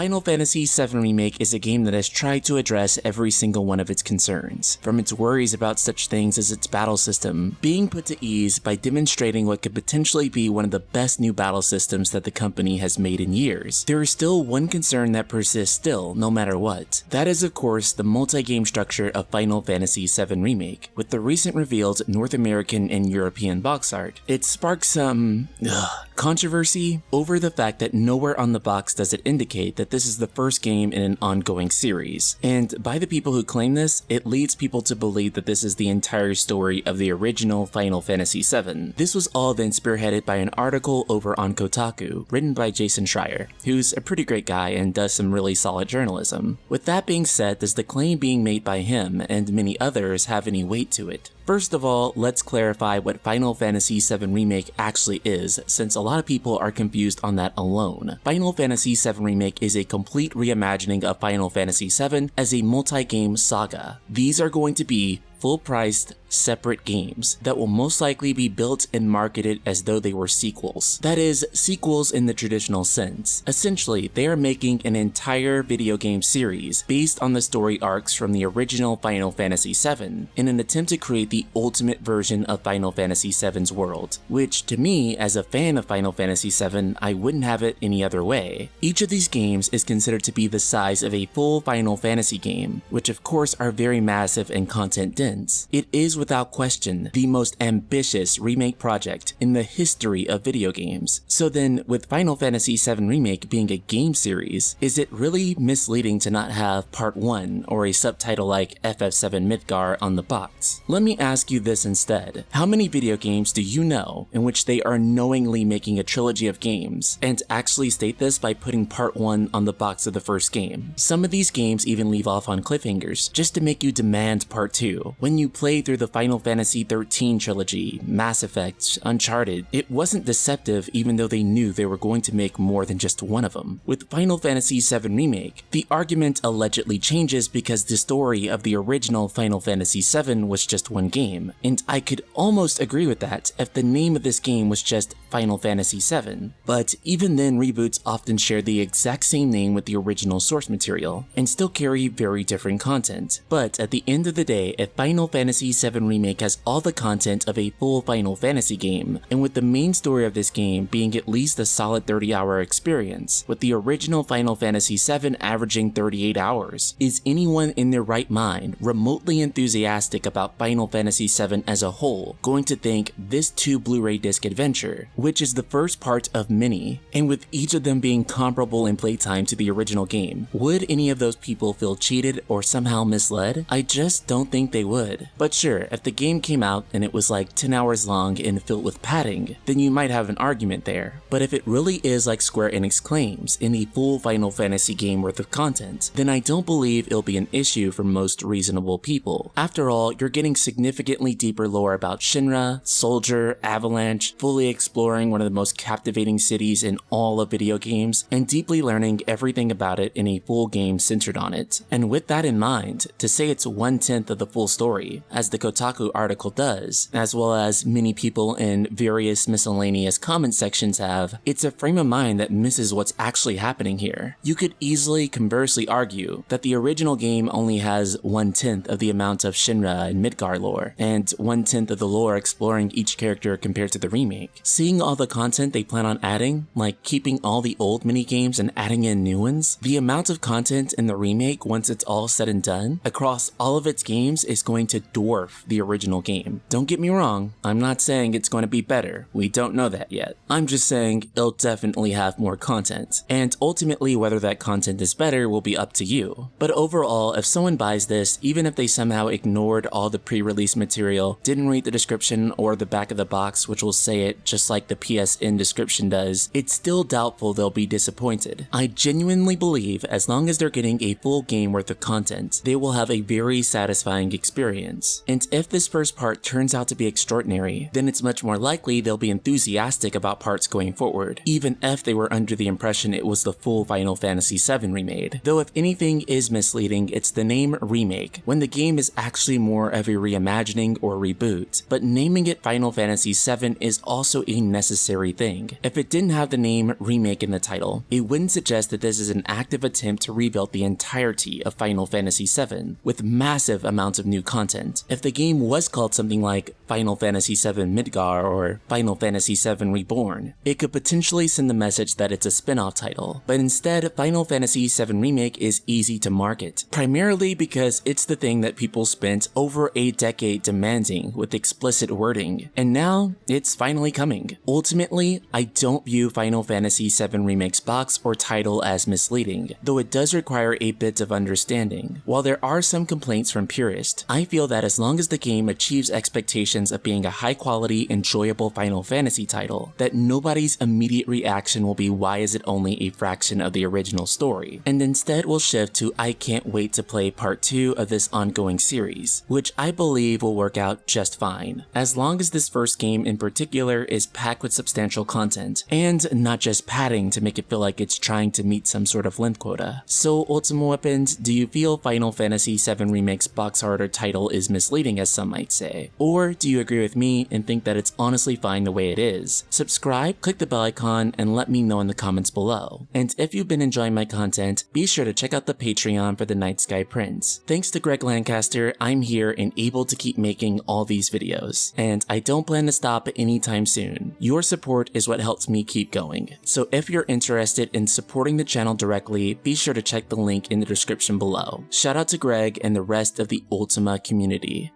Final Fantasy VII Remake is a game that has tried to address every single one of its concerns, from its worries about such things as its battle system being put to ease by demonstrating what could potentially be one of the best new battle systems that the company has made in years. There is still one concern that persists still, no matter what. That is, of course, the multi-game structure of Final Fantasy VII Remake. With the recent revealed North American and European box art, it sparks some controversy over the fact that nowhere on the box does it indicate that this is the first game in an ongoing series. And by the people who claim this, it leads people to believe that this is the entire story of the original Final Fantasy VII. This was all then spearheaded by an article over on Kotaku, written by Jason Schreier, who's a pretty great guy and does some really solid journalism. With that being said, does the claim being made by him and many others have any weight to it? First of all, let's clarify what Final Fantasy VII Remake actually is, since a lot of people are confused on that alone. Final Fantasy VII Remake is a complete reimagining of Final Fantasy VII as a multi-game saga. These are going to be full-priced, separate games that will most likely be built and marketed as though they were sequels. That is, sequels in the traditional sense. Essentially, they are making an entire video game series based on the story arcs from the original Final Fantasy VII in an attempt to create the ultimate version of Final Fantasy VII's world, which to me, as a fan of Final Fantasy VII, I wouldn't have it any other way. Each of these games is considered to be the size of a full Final Fantasy game, which of course are very massive and content dense. It is without question the most ambitious remake project in the history of video games. So then, with Final Fantasy VII Remake being a game series, is it really misleading to not have Part 1 or a subtitle like FF7 Midgar on the box? Let me ask you this instead. How many video games do you know in which they are knowingly making a trilogy of games, and actually state this by putting Part 1 on the box of the first game? Some of these games even leave off on cliffhangers just to make you demand Part 2. When you play through the Final Fantasy XIII trilogy, Mass Effect, Uncharted, it wasn't deceptive even though they knew they were going to make more than just one of them. With Final Fantasy VII Remake, the argument allegedly changes because the story of the original Final Fantasy VII was just one game, and I could almost agree with that if the name of this game was just Final Fantasy VII. But even then, reboots often share the exact same name with the original source material, and still carry very different content. But at the end of the day, if Final Fantasy VII Remake has all the content of a full Final Fantasy game, and with the main story of this game being at least a solid 30-hour experience, with the original Final Fantasy VII averaging 38 hours, is anyone in their right mind remotely enthusiastic about Final Fantasy VII as a whole going to think this 2 Blu-ray disc adventure, which is the first part of many, and with each of them being comparable in playtime to the original game, would any of those people feel cheated or somehow misled? I just don't think they would. But sure, if the game came out and it was like 10 hours long and filled with padding, then you might have an argument there. But if it really is like Square Enix claims, in a full Final Fantasy game worth of content, then I don't believe it'll be an issue for most reasonable people. After all, you're getting significantly deeper lore about Shinra, Soldier, Avalanche, fully exploring one of the most captivating cities in all of video games, and deeply learning everything about it in a full game centered on it. And with that in mind, to say it's 1/10 of the full story, as the Kotaku article does, as well as many people in various miscellaneous comment sections have, it's a frame of mind that misses what's actually happening here. You could easily conversely argue that the original game only has 1/10 of the amount of Shinra and Midgar lore, and 1/10 of the lore exploring each character compared to the remake. Seeing all the content they plan on adding, like keeping all the old minigames and adding in new ones, the amount of content in the remake once it's all said and done, across all of its games is going to dwarf the original game. Don't get me wrong, I'm not saying it's going to be better, we don't know that yet. I'm just saying it'll definitely have more content, and ultimately whether that content is better will be up to you. But overall, if someone buys this, even if they somehow ignored all the pre-release material, didn't read the description or the back of the box which will say it just like the PSN description does, it's still doubtful they'll be disappointed. I genuinely believe as long as they're getting a full game worth of content, they will have a very satisfying experience experience. And if this first part turns out to be extraordinary, then it's much more likely they'll be enthusiastic about parts going forward, even if they were under the impression it was the full Final Fantasy VII remade. Though if anything is misleading, it's the name Remake, when the game is actually more of a reimagining or reboot, but naming it Final Fantasy VII is also a necessary thing. If it didn't have the name Remake in the title, it wouldn't suggest that this is an active attempt to rebuild the entirety of Final Fantasy VII, with massive amounts of new content. If the game was called something like Final Fantasy VII Midgar or Final Fantasy VII Reborn, it could potentially send the message that it's a spin-off title, but instead Final Fantasy VII Remake is easy to market, primarily because it's the thing that people spent over a decade demanding with explicit wording, and now it's finally coming. Ultimately, I don't view Final Fantasy VII Remake's box or title as misleading, though it does require a bit of understanding. While there are some complaints from purists, I feel that as long as the game achieves expectations of being a high-quality, enjoyable Final Fantasy title, that nobody's immediate reaction will be why is it only a fraction of the original story, and instead will shift to I can't wait to play part 2 of this ongoing series, which I believe will work out just fine, as long as this first game in particular is packed with substantial content, and not just padding to make it feel like it's trying to meet some sort of length quota. So Ultima Weapons, do you feel Final Fantasy VII Remake's box art or title is misleading, as some might say? Or do you agree with me and think that it's honestly fine the way it is? Subscribe, click the bell icon, and let me know in the comments below. And if you've been enjoying my content, be sure to check out the Patreon for the Night Sky Prince. Thanks to Greg Lancaster, I'm here and able to keep making all these videos, and I don't plan to stop anytime soon. Your support is what helps me keep going, so if you're interested in supporting the channel directly, be sure to check the link in the description below. Shout out to Greg and the rest of the Ultima community.